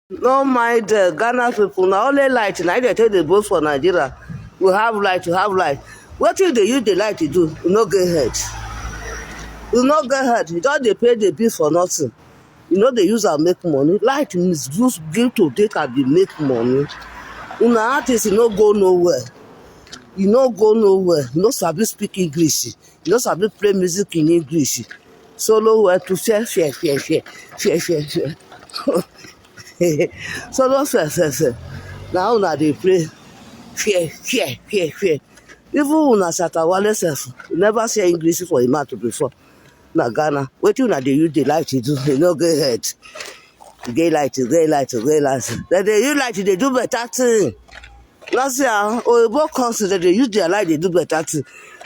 No mind Ghana people. Now only light. Now they take the boat for Nigeria. We have light. We have light. What if they use the light to do? You no get head. You no get head. You don't they pay the bill for nothing. You know they use and make money. Light means use give to data they make money. Una artist no go nowhere. You no go nowhere. You no sabi speak English. You no sabi play music in English. Solo where to share. Solo fair. Now una dey play fear. Even una Shatawale sef never say English for im mouth before. Na Ghana, wetin una dey use the light to do? E no get head. Get light. Dem dey use light dey do better thing. Last year, Oyibo country dem dey use their light dey do better thing.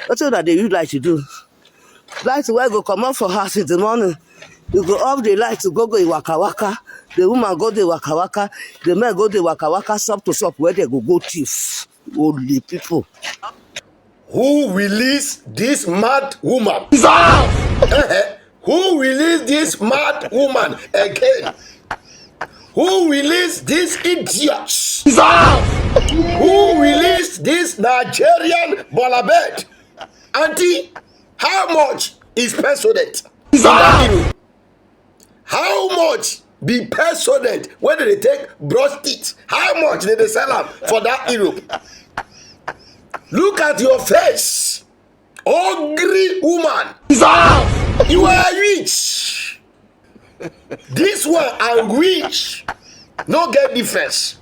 Wetin una dey use light to do? Light wey go comot for house in the morning, you go off the light to go waka. The woman go dey waka. The men go dey waka, stop to stop where they go thief. Only people. Who released this mad woman? Who released this mad woman again? Who released these idiots? Who released this Nigerian balabed? Auntie, how much is precedent? How much be precedent when they take brush teeth? How much did they sell them for that Europe? Look at your face, hungry woman. You are rich. This one and rich no get difference.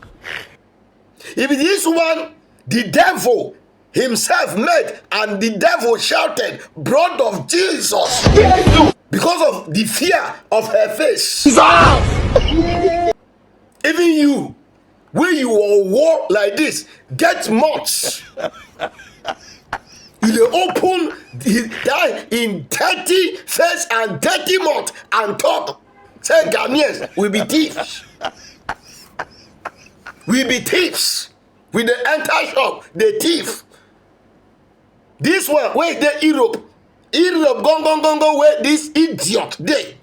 If this one, the devil himself made, and the devil shouted, "Blood of Jesus," because of the fear of her face. Even you, when you are war like this, get months. You dey open die in 30 face and 30 months and talk. Say Ghanaians will be thieves. We be thieves. We dey enter shop, they thief. This one, where the Europe go where this idiot dey.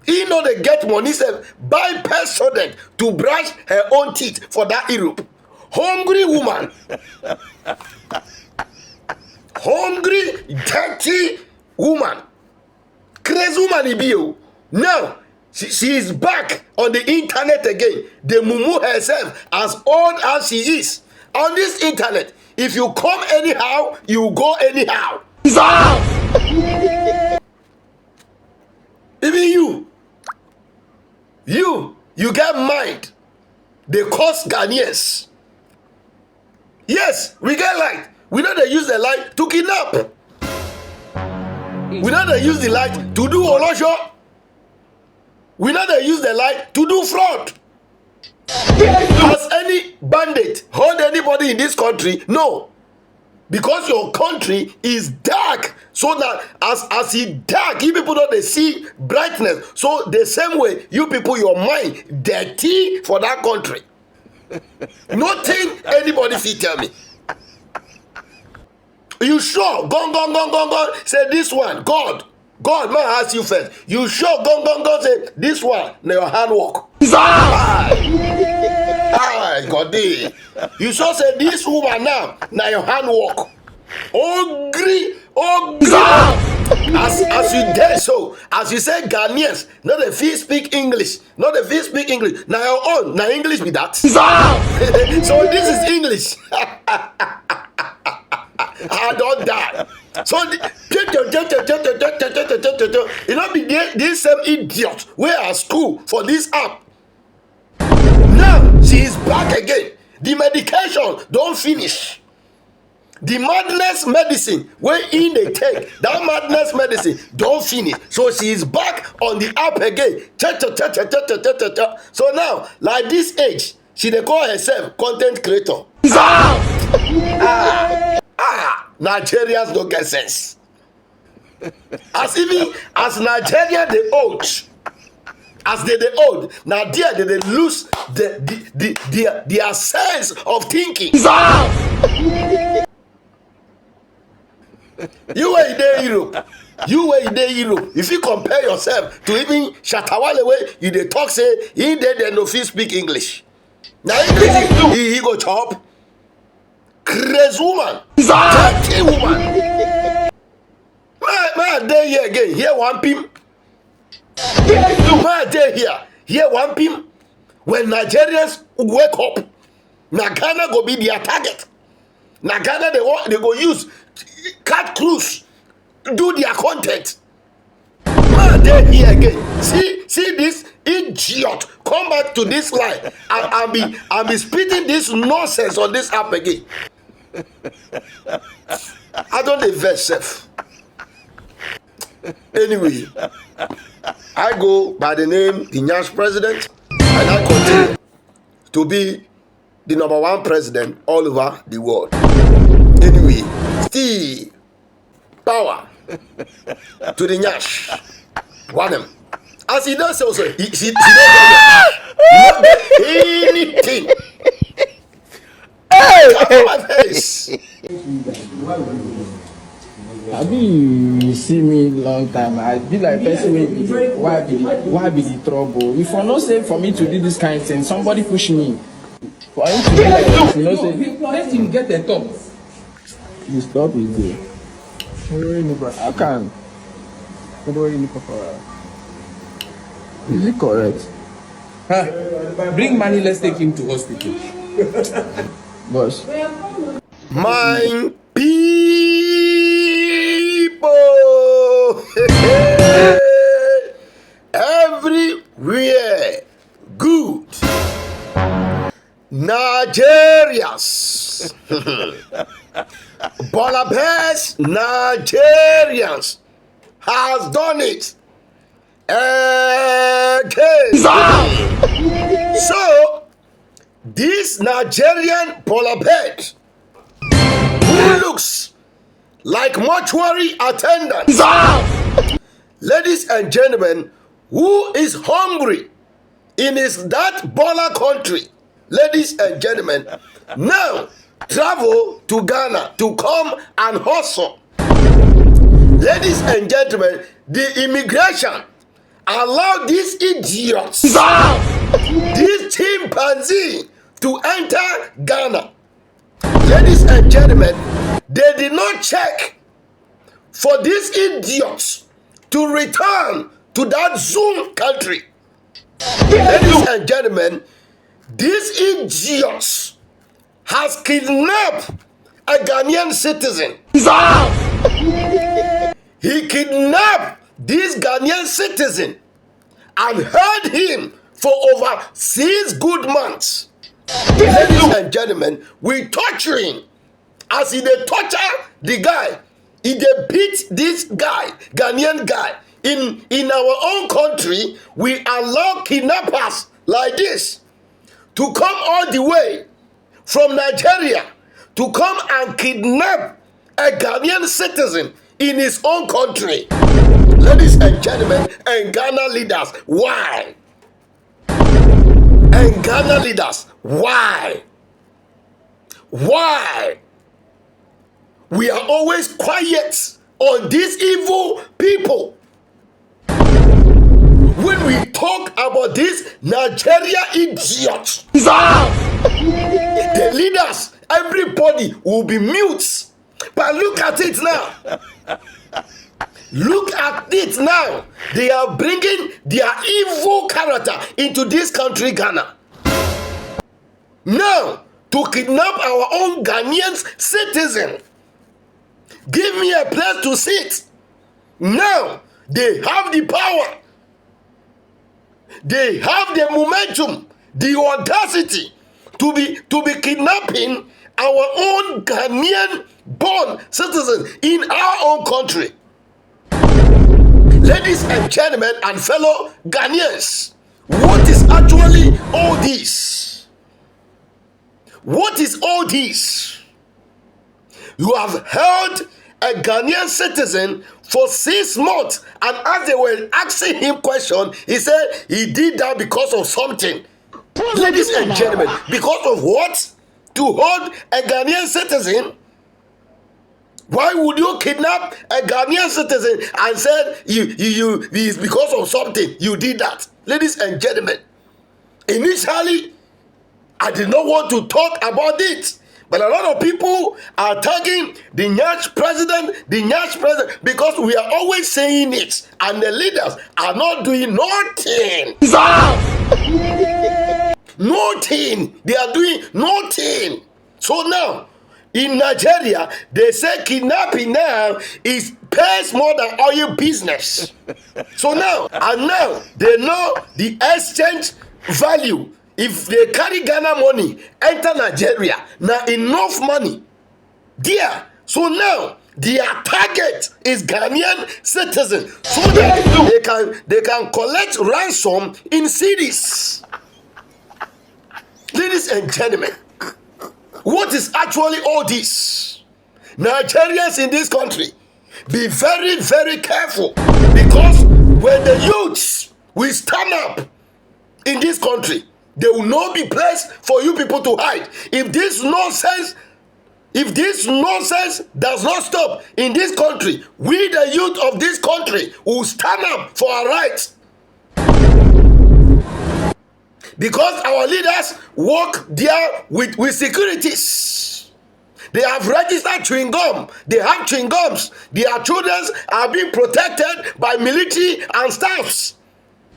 He know they get money, say buy precedent to brush her own teeth for that Europe. Hungry woman. Hungry, dirty woman. Crazy woman Ibio. Now, she is back on the internet again. They mumu herself as old as she is. On this internet, if you come anyhow, you go anyhow. Even you get mind. They cost Ghanaians. Yes, we get light. We know they use the light to kidnap. We know they use the light to do olosho. We know they use the light to do fraud. Has any bandit hold anybody in this country? No. Because your country is dark. So that as it dark, you people don't they see brightness. So the same way, you people, your mind dirty for that country. Nothing anybody fit tell me. You sure? Gone. Say this one, God, man ask you first. You sure? Gone. Say this one, now your handwork. God. You sure say this woman now your handwork. Hungry. As you dare so, as you say Ghanaians, not the fee speak English. Now your own, now English be that. So this is English. I don't die. So you know be this same idiot where at school for this app. Now she is back again. The medication don't finish. The madness medicine where in they take that madness medicine don't finish. So she is back on the app again. So now, like this age, she they call herself content creator. Nigerians don't get sense. As Nigeria they old. As they old, now they lose their sense of thinking. You were in Europe. You where you dey Europe, if you compare yourself to even Shatawale way you dey talk say he dey no fit speak English. Now English he go chop. Crazy woman, dirty woman. Man, dey here again. Here one pim. Man, dey here. Here one pim. When Nigerians wake up, na Ghana go be their target. Na Ghana they go use cat cruise do their content. Man, dey here again. See this idiot come back to this line and be spitting this nonsense on this app again. I don't invest self. Anyway, I go by the name the Nyash president, and I continue to be the #1 president all over the world. Anyway, still power to the Nyash. One them. As he does also, she don't get anything. Cover my face. I be you see me long time. I be like person why be the trouble? If I not say for me to do this kind of thing, somebody push me. For him to do like this, you know say let him get the top. You stop it there. I can. Is it correct? Bring money, let's take him to hospital. Boss. My people everywhere good. Nigerians. Bolabes Nigerians has done it again. So this Nigerian polar bear who looks like mortuary attendant, ladies and gentlemen, who is hungry in that baller country, ladies and gentlemen, now travel to Ghana to come and hustle. Ladies and gentlemen, the immigration allow these idiots, this chimpanzee, to enter Ghana. Ladies and gentlemen, they did not check for these idiots to return to that Zoom country. Ladies and gentlemen, these idiots has kidnapped a Ghanaian citizen. He kidnapped this Ghanaian citizen and held him for over 6 good months. Ladies and gentlemen, we torturing. As he dey torture the guy, he dey beat this guy, Ghanaian guy. In our own country, we allow kidnappers like this to come all the way from Nigeria to come and kidnap a Ghanaian citizen in his own country. Ladies and gentlemen, and Ghana leaders, why? And Ghana leaders, why? Why? We are always quiet on these evil people. When we talk about this Nigeria idiots, the leaders, everybody will be mute. But look at it now. Look at it now. They are bringing their evil character into this country, Ghana. Now, to kidnap our own Ghanaian citizen. Give me a place to sit. Now, they have the power. They have the momentum, the audacity to be kidnapping our own Ghanaian born citizen in our own country. Ladies and gentlemen and fellow Ghanaians, what is actually all this? What is all this? You have held a Ghanaian citizen for 6 months, and as they were asking him question, he said he did that because of something. Ladies and gentlemen, because of what? To hold a Ghanaian citizen Why would you kidnap a Ghanaian citizen and said you is because of something you did that? Ladies and gentlemen, initially I did not want to talk about it, but a lot of people are tagging the Nyash president, because we are always saying it, and the leaders are not doing nothing. Nothing. They are doing nothing. So now, in Nigeria, they say kidnapping now pays more than oil business. So now, they know the exchange value. If they carry Ghana money, enter Nigeria, now enough money there. So now, their target is Ghanaian citizens, so that they can collect ransom in cities. Ladies and gentlemen, what is actually all this? Nigerians in this country, be very, very careful, because when the youths will stand up in this country, there will not be place for you people to hide. If this nonsense does not stop in this country, we the youth of this country will stand up for our rights. Because our leaders work there with securities. They have registered chewing gum. They have chewing gums. Their children are being protected by military and staffs.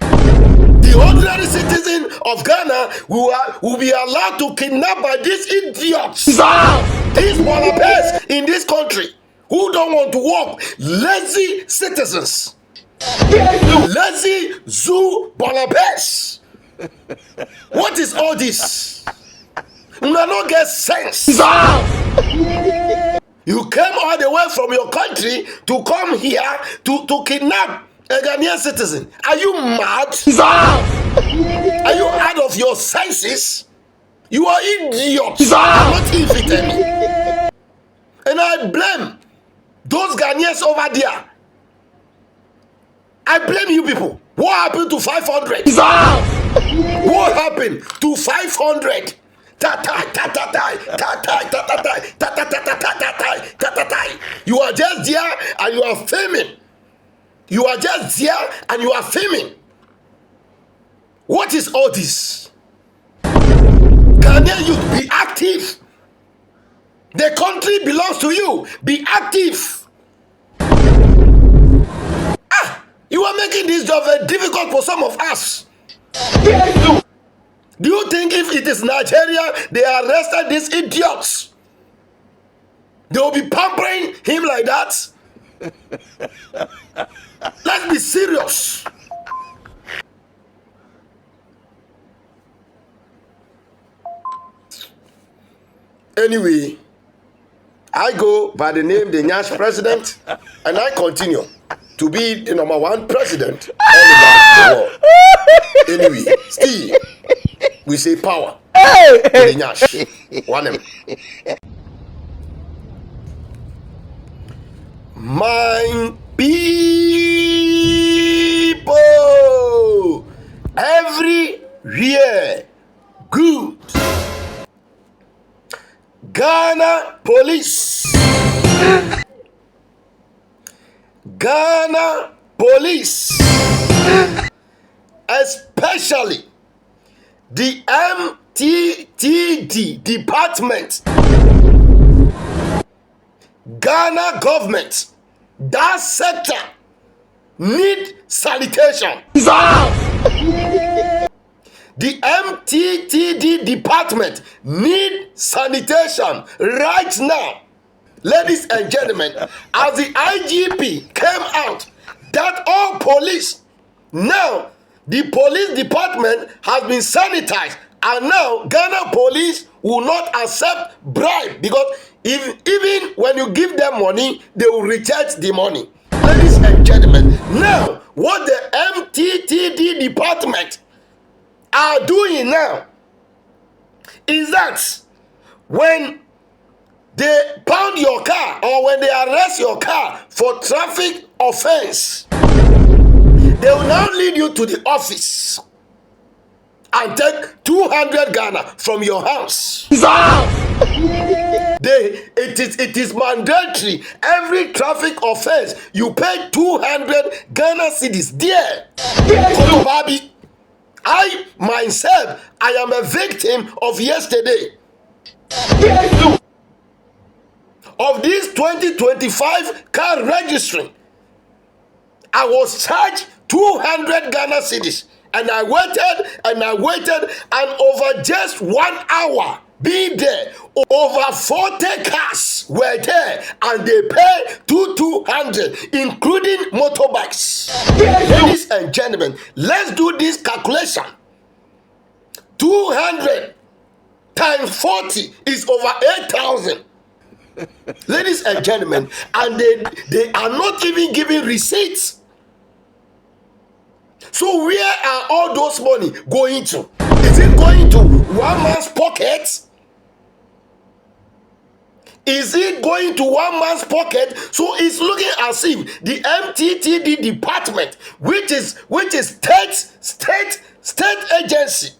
The ordinary citizen of Ghana will be allowed to kidnap by these idiots. These malapers in this country who don't want to work. Lazy citizens. Lazy zoo malapers. What is all this? You don't get sense. You came all the way from your country to come here to kidnap a Ghanaian citizen. Are you mad? Are you out of your senses? You are idiots. I'm not infidel. And I blame those Ghanaians over there. I blame you people. What happened to 500? What happened to 500? You are just there and you are filming. You are just there and you are filming. What is all this? Ghanaian youth, be active. The country belongs to you. Be active. You are making this job very difficult for some of us. Do you think if it is Nigeria, they arrested these idiots, they will be pampering him like that? Let's be serious. Anyway, I go by the name the Nyash president, and I continue to be the number one president all over the world. Anyway, still, we say power to the Nyash. One. My people, everywhere, good. Ghana police. Ghana police, especially the MTTD department, Ghana government, that sector need sanitation. The MTTD department need sanitation right now. Ladies and gentlemen, as the IGP came out that all police, now the police department has been sanitized, and now Ghana police will not accept bribe, because even when you give them money, they will reject the money. Ladies and gentlemen, now what the MTTD department are doing now is that when they pound your car or when they arrest your car for traffic offense, they will now lead you to the office and take 200 Ghana from your house. It is mandatory. Every traffic offense, you pay 200 Ghana cedis there. Kotobabi. I myself, I am a victim of yesterday. Of this 2025 car registering, I was charged 200 Ghana cedis. And I waited, and over just 1 hour being there, over 40 cars were there, and they pay 200, including motorbikes. Ladies and gentlemen, let's do this calculation. 200 times 40 is over 8,000. Ladies and gentlemen, and they are not even giving receipts. So where are all those money going to? Is it going to one man's pocket? Is it going to one man's pocket? So it's looking as if the MTTD department, which is state agency,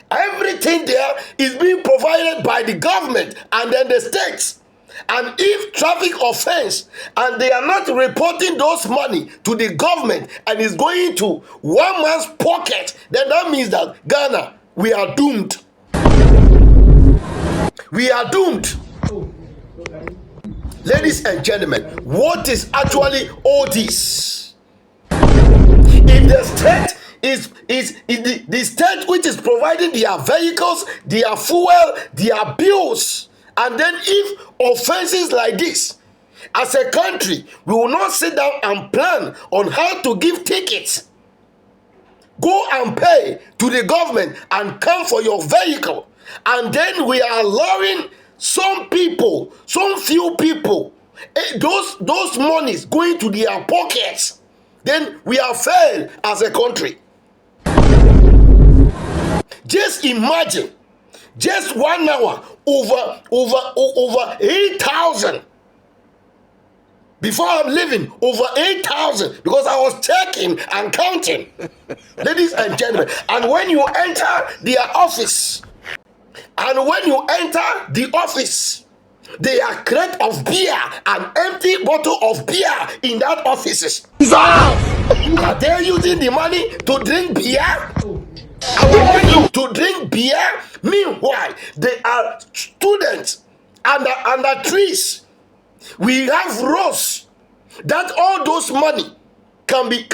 everything there is being provided by the government and then the states. And if traffic offense and they are not reporting those money to the government and is going to one man's pocket, then that means that Ghana, we are doomed. We are doomed. Ladies and gentlemen, what is actually all this? If the state is the state which is providing their vehicles, their fuel, their bills, and then if offenses like this, as a country, we will not sit down and plan on how to give tickets. Go and pay to the government and come for your vehicle. And then we are allowing some people, some few people, those monies going to their pockets. Then we are failed as a country. Just imagine, just 1 hour, over 8,000. Before I'm leaving, over 8,000, because I was checking and counting. Ladies and gentlemen, and when you enter their office, there are crate of beer, an empty bottle of beer in that offices. Are they using the money to drink beer? To drink beer? Meanwhile, they are students under trees. We have roads that all those money can be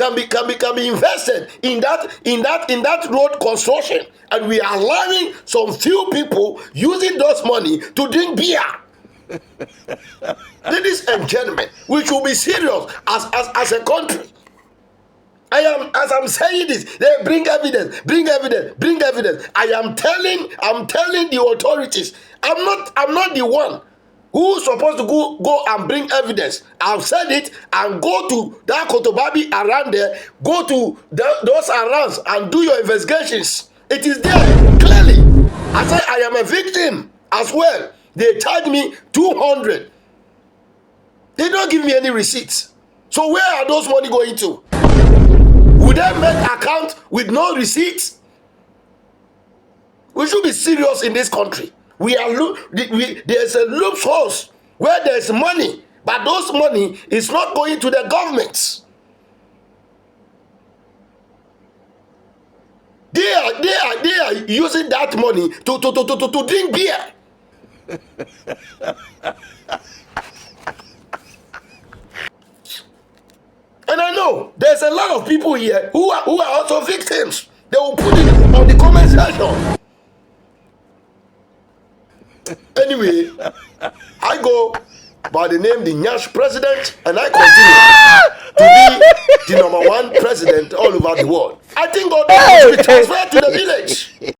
invested in that road construction, and we are allowing some few people using those money to drink beer. Ladies and gentlemen, we should be serious as a country. As I'm saying this, they bring evidence. I am telling the authorities, I'm not the one who's supposed to go and bring evidence. I've said it, and go to that Kotobabi around there, go to those arounds and do your investigations. It is there clearly. I said I am a victim as well. They charge me 200. They don't give me any receipts. So where are those money going to? Would they make account with no receipts? We should be serious in this country. There's a loophole where there's money, but those money is not going to the government. They are using that money to drink beer. And I know there's a lot of people here who are also victims. They will put it on the comment section. Anyway, I go by the name the Nyash President, and I continue to be the #1 president all over the world. I think God will be transferred to the village.